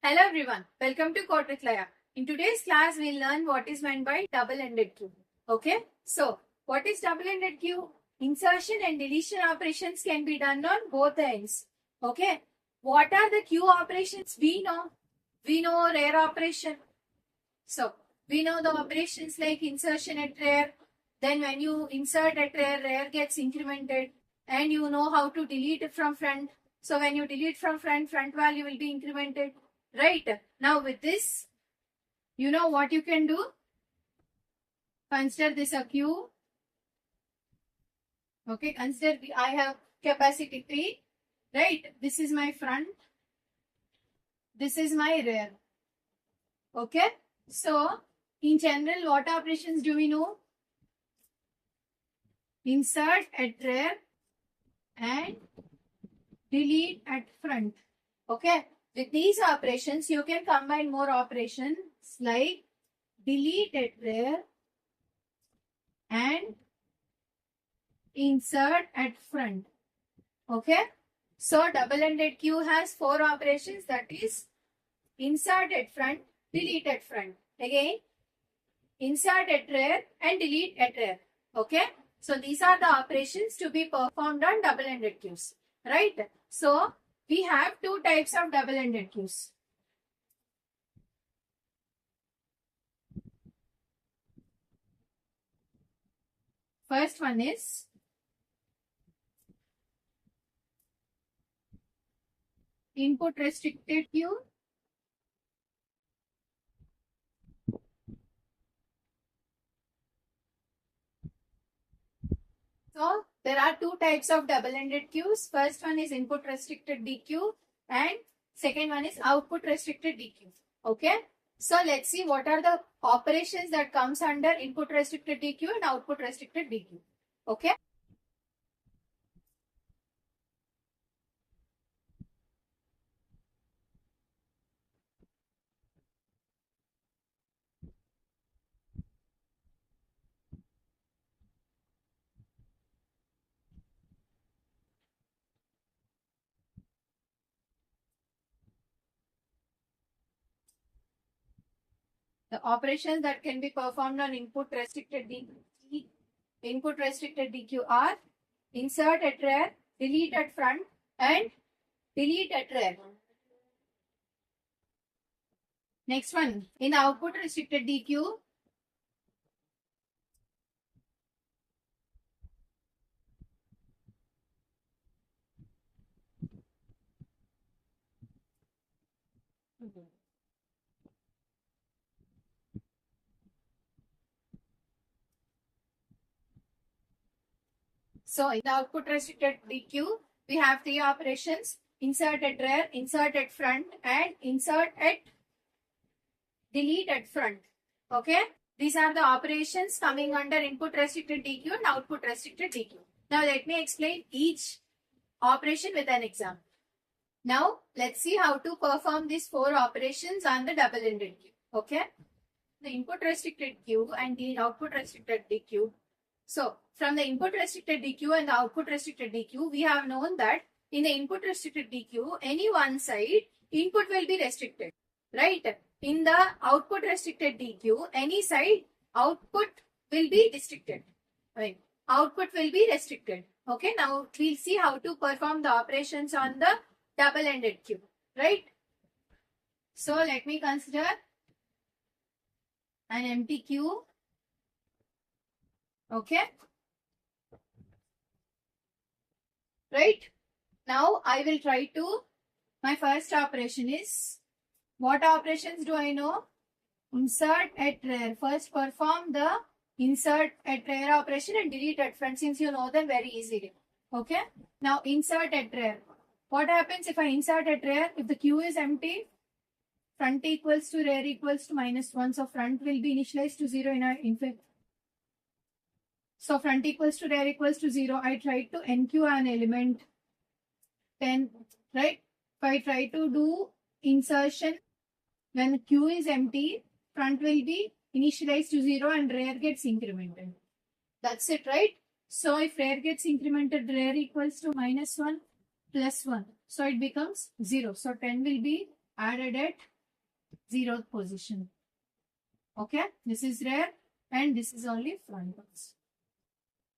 Hello everyone, welcome to Code with Laya. In today's class, we'll learn what is meant by double-ended queue. Okay, so what is double-ended queue? Insertion and deletion operations can be done on both ends. Okay, what are the queue operations we know? We know rare operation. So we know the operations like insertion at rare. Then when you insert at rare, rare gets incremented, and you know how to delete it from front. So when you delete from front, front value will be incremented. Right. Now with this, you know what you can do? Consider this a queue. Okay, consider I have capacity 3. Right. This is my front. This is my rear. Okay. So in general, what operations do we know? Insert at rear and delete at front. Okay. With these operations, you can combine more operations like delete at rear and insert at front. Okay. So double-ended queue has 4 operations, that is insert at front, delete at front. Again, insert at rear and delete at rear. Okay. So these are the operations to be performed on double-ended queues. Right. So we have 2 types of double-ended queues. First one is input restricted queue. So there are 2 types of double-ended queues. First one is input restricted DQ and second one is output restricted DQ. Okay. So let's see what are the operations that comes under input restricted DQ and output restricted DQ. Okay. The operations that can be performed on input restricted DQ are insert at rear, delete at front and delete at rear. Next one, in the output restricted DQ, so in the output restricted DQ, we have 3 operations: insert at rear, insert at front and insert at delete at front. Okay. These are the operations coming under input restricted DQ and output restricted DQ. Now let me explain each operation with an example. Now let's see how to perform these 4 operations on the double-ended queue. Okay. The input restricted queue and the output restricted DQ. So from the input restricted DQ and the output restricted DQ, we have known that in the input restricted DQ, any one side input will be restricted. Right. In the output restricted DQ, any side output will be restricted. Right. Output will be restricted. Okay. Now we'll see how to perform the operations on the double-ended queue. Right. So let me consider an empty queue. Okay. Right. Now I will try to, my first operation is, what operations do I know? Insert at rear. First perform the insert at rear operation and delete at front, since you know them very easily. Okay. Now insert at rear. What happens if I insert at rear? If the queue is empty, front equals to rear equals to -1. So front will be initialized to 0 in our input. So front equals to rear equals to 0. I try to NQ an element 10. Right. If I try to do insertion, when queue is empty, front will be initialized to 0 and rear gets incremented. That's it, right? So if rear gets incremented, rear equals to -1 plus 1. So it becomes 0. So 10 will be added at zeroth position. Okay, this is rear and this is only front.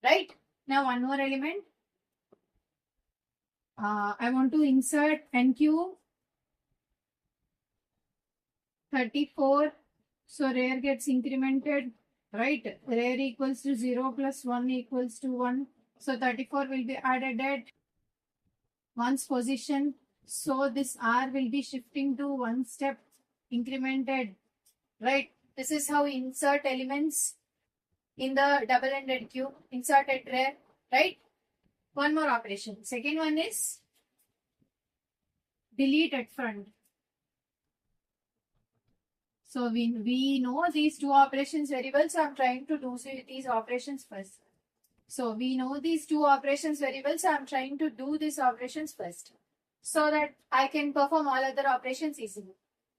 Right? Now one more element. I want to insert NQ 34. So rear gets incremented. Right? Rear equals to 0 plus 1 equals to 1. So 34 will be added at 1's position. So this R will be shifting to 1 step incremented. Right? This is how we insert elements in the double-ended cube. Insert at rear. Right? One more operation. Second one is delete at front. So we know these two operations very well. So I'm trying to do these operations first. So we know these two operations very well. So I'm trying to do these operations first, so that I can perform all other operations easily.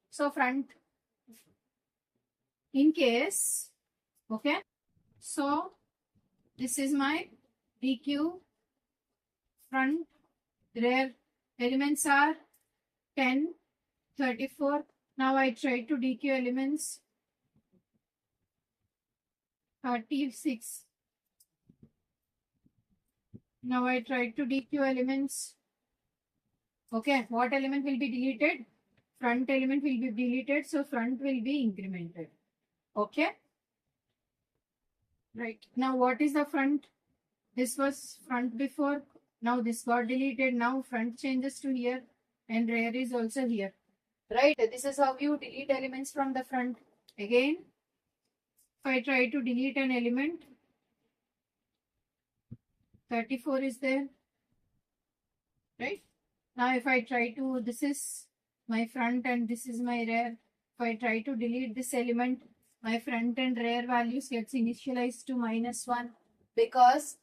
So front, in case, okay. So this is my DQ. Front, rear elements are 10, 34. Now I try to DQ elements 36. Now I try to DQ elements. Okay, what element will be deleted? Front element will be deleted, so front will be incremented. Okay. Right. Now what is the front? This was front before. Now this got deleted. Now front changes to here and rear is also here. Right. This is how you delete elements from the front. Again, if I try to delete an element, 34 is there. Right. Now if I try to, this is my front and this is my rear. If I try to delete this element, my front and rear values gets initialized to -1 because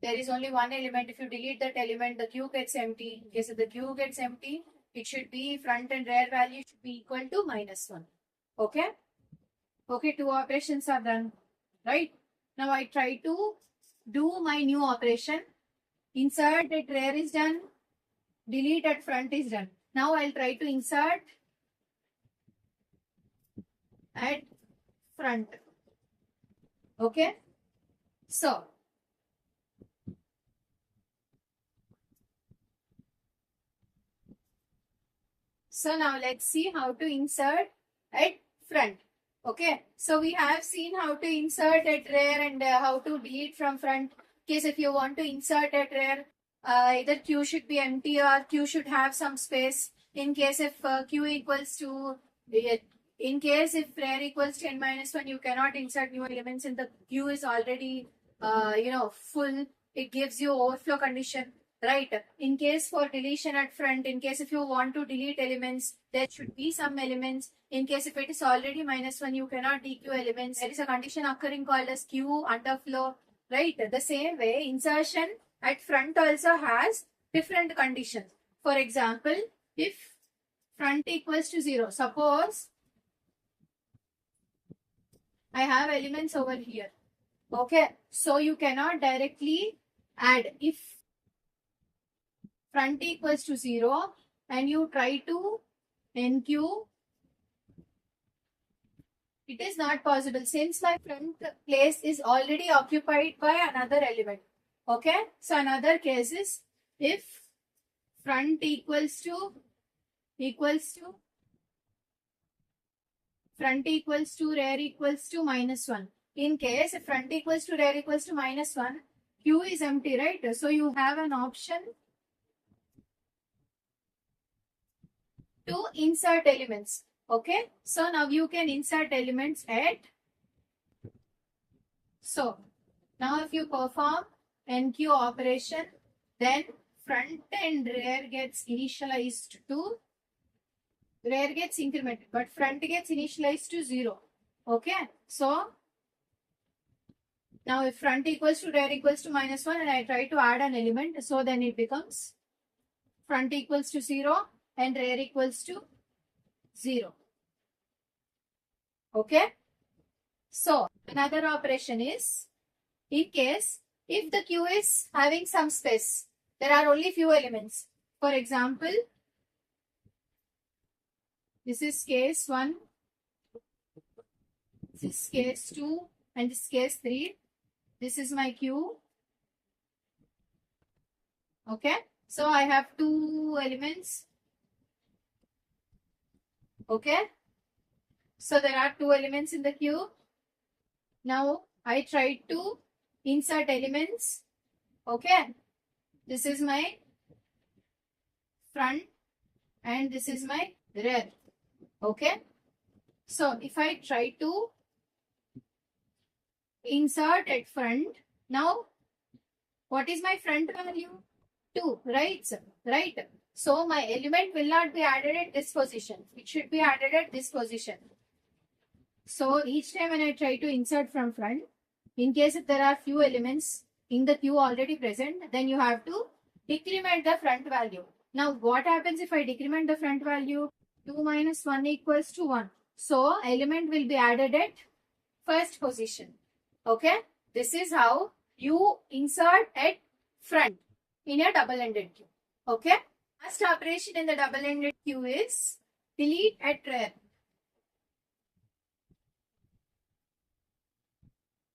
there is only one element. If you delete that element, the queue gets empty. In case if the queue gets empty, it should be front and rear value should be equal to -1. Okay? Okay, two operations are done. Right? Now I try to do my new operation. Insert at rear is done. Delete at front is done. Now I'll try to insert at front. Okay? So now let's see how to insert at front. Okay, so we have seen how to insert at rear and how to delete from front. In case if you want to insert at rear, either queue should be empty or queue should have some space. In case if queue equals to, in case if rear equals to n-1, you cannot insert new elements and the queue is already, full. It gives you overflow condition. Right. In case for deletion at front, in case if you want to delete elements, there should be some elements. In case if it is already -1, you cannot DQ elements. There is a condition occurring called as queue underflow. Right. The same way, insertion at front also has different conditions. For example, if front equals to 0, suppose I have elements over here. Okay. So you cannot directly add. If front equals to 0 and you try to NQ, it is not possible since my front place is already occupied by another element. Okay, so another case is if front equals to rear equals to -1. In case if front equals to rear equals to -1, Q is empty, right? So you have an option to insert elements. Okay, so now you can insert elements at. So now if you perform NQ operation, then front and rear gets initialized to, rear gets incremented, but front gets initialized to 0. Okay, so now if front equals to rear equals to -1 and I try to add an element, so then it becomes front equals to 0 and rear equals to 0. Okay. So another operation is, in case if the queue is having some space, there are only few elements. For example, This is case 1. This is case 2 and this is case 3. This is my queue. Okay. So I have 2 elements. Okay. So there are 2 elements in the queue. Now I try to insert elements. Okay. This is my front and this is my rear. Okay. So if I try to insert at front, now what is my front value? 2, right? Right. So my element will not be added at this position. It should be added at this position. So each time when I try to insert from front, in case if there are few elements in the queue already present, then you have to decrement the front value. Now what happens if I decrement the front value? 2 minus 1 equals to 1. So element will be added at first position. Okay. This is how you insert at front in a double-ended queue. Okay. First operation in the double-ended queue is delete at rear.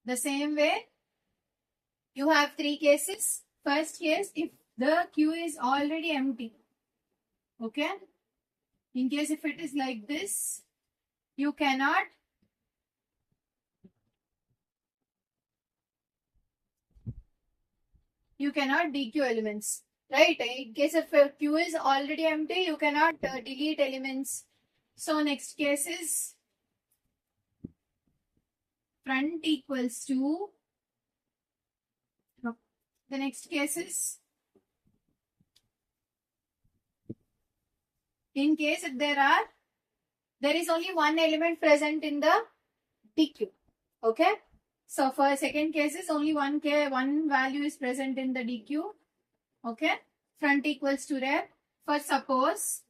The same way, you have 3 cases. First case, if the queue is already empty. Okay. In case if it is like this, you cannot DQ elements. Right? In case if a queue is already empty, you cannot delete elements. So next case is front equals to, the next case is, in case if there is only one element present in the DQ. Okay. So for second case is only one value is present in the DQ. Okay. Front equals to rear. For suppose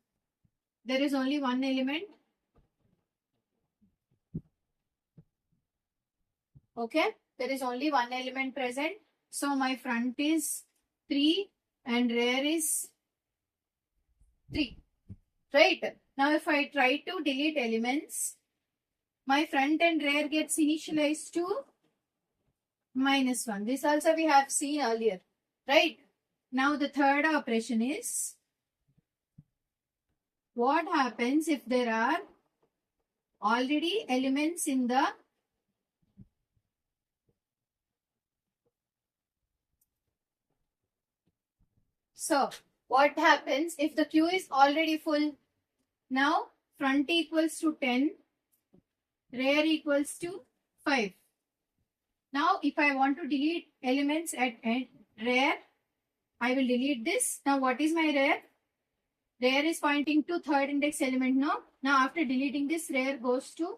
there is only one element. Okay. There is only one element present. So my front is 3 and rear is 3. Right. Now if I try to delete elements, my front and rear gets initialized to -1. This also we have seen earlier. Right. Now the third operation is, what happens if there are already elements in the So what happens if the queue is already full? Now front equals to 10, rear equals to 5. Now if I want to delete elements at rear, I will delete this. Now what is my rear? Rear is pointing to third index element. No. Now after deleting this, rear goes to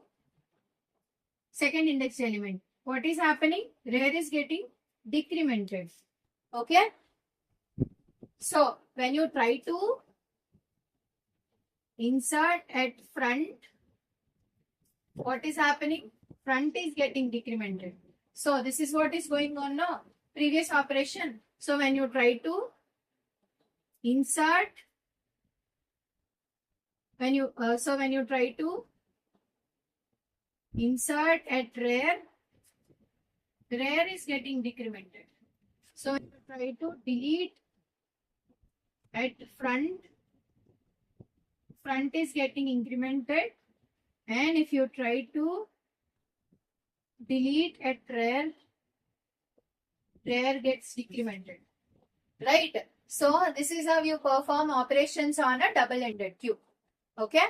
second index element. What is happening? Rear is getting decremented. Okay. So when you try to insert at front, what is happening? Front is getting decremented. So this is what is going on now. Previous operation. So when you try to insert, when you try to insert at rear, rear is getting decremented. So when you try to delete at front, front is getting incremented, and if you try to delete at rear, rear gets decremented. Right? So this is how you perform operations on a double-ended queue. Okay?